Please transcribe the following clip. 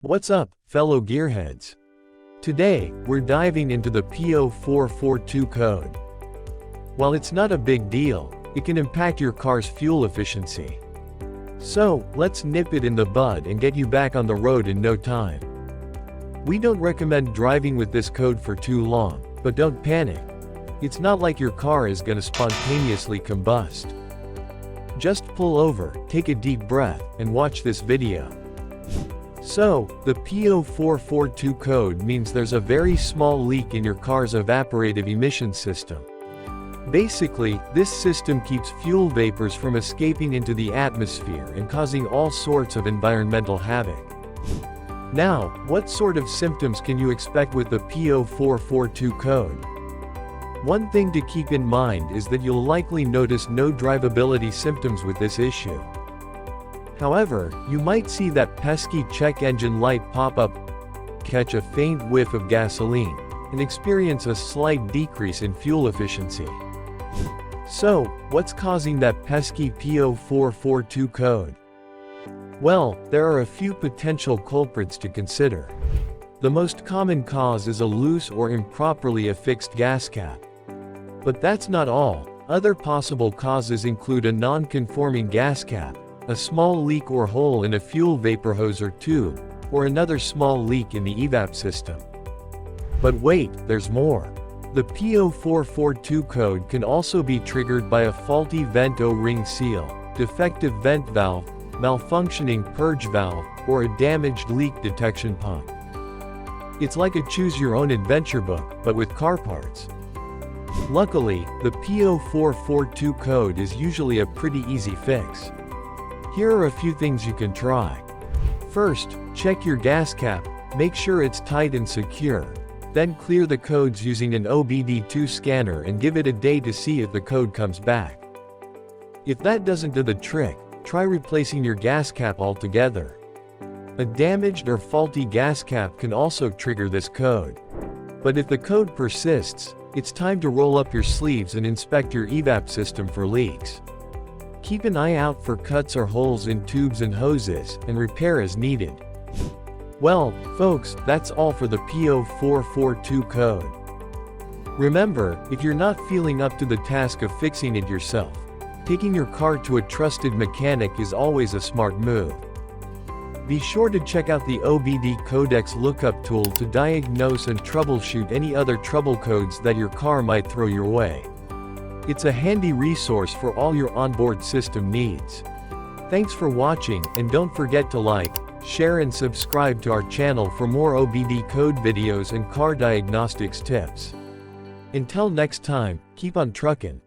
What's up, fellow gearheads? Today, we're diving into the P0442 code. While it's not a big deal, it can impact your car's fuel efficiency. So, let's nip it in the bud and get you back on the road in no time. We don't recommend driving with this code for too long, but don't panic. It's not like your car is gonna spontaneously combust. Just pull over, take a deep breath, and watch this video. So, the P0442 code means there's a very small leak in your car's evaporative emission system. Basically, this system keeps fuel vapors from escaping into the atmosphere and causing all sorts of environmental havoc. Now, what sort of symptoms can you expect with the P0442 code? One thing to keep in mind is that you'll likely notice no drivability symptoms with this issue. However, you might see that pesky check engine light pop up, catch a faint whiff of gasoline, and experience a slight decrease in fuel efficiency. So, what's causing that pesky P0442 code? Well, there are a few potential culprits to consider. The most common cause is a loose or improperly affixed gas cap. But that's not all. Other possible causes include a non-conforming gas cap, a small leak or hole in a fuel vapor hose or tube, or another small leak in the EVAP system. But wait, there's more. The P0442 code can also be triggered by a faulty vent O-ring seal, defective vent valve, malfunctioning purge valve, or a damaged leak detection pump. It's like a choose-your-own-adventure book, but with car parts. Luckily, the P0442 code is usually a pretty easy fix. Here are a few things you can try. First, check your gas cap, make sure it's tight and secure. Then clear the codes using an OBD2 scanner and give it a day to see if the code comes back. If that doesn't do the trick, try replacing your gas cap altogether. A damaged or faulty gas cap can also trigger this code. But if the code persists, it's time to roll up your sleeves and inspect your EVAP system for leaks. Keep an eye out for cuts or holes in tubes and hoses, and repair as needed. Well, folks, that's all for the P0442 code. Remember, if you're not feeling up to the task of fixing it yourself, taking your car to a trusted mechanic is always a smart move. Be sure to check out the OBD Codex lookup tool to diagnose and troubleshoot any other trouble codes that your car might throw your way. It's a handy resource for all your onboard system needs. Thanks for watching, and don't forget to like, share and subscribe to our channel for more OBD code videos and car diagnostics tips. Until next time, keep on truckin'.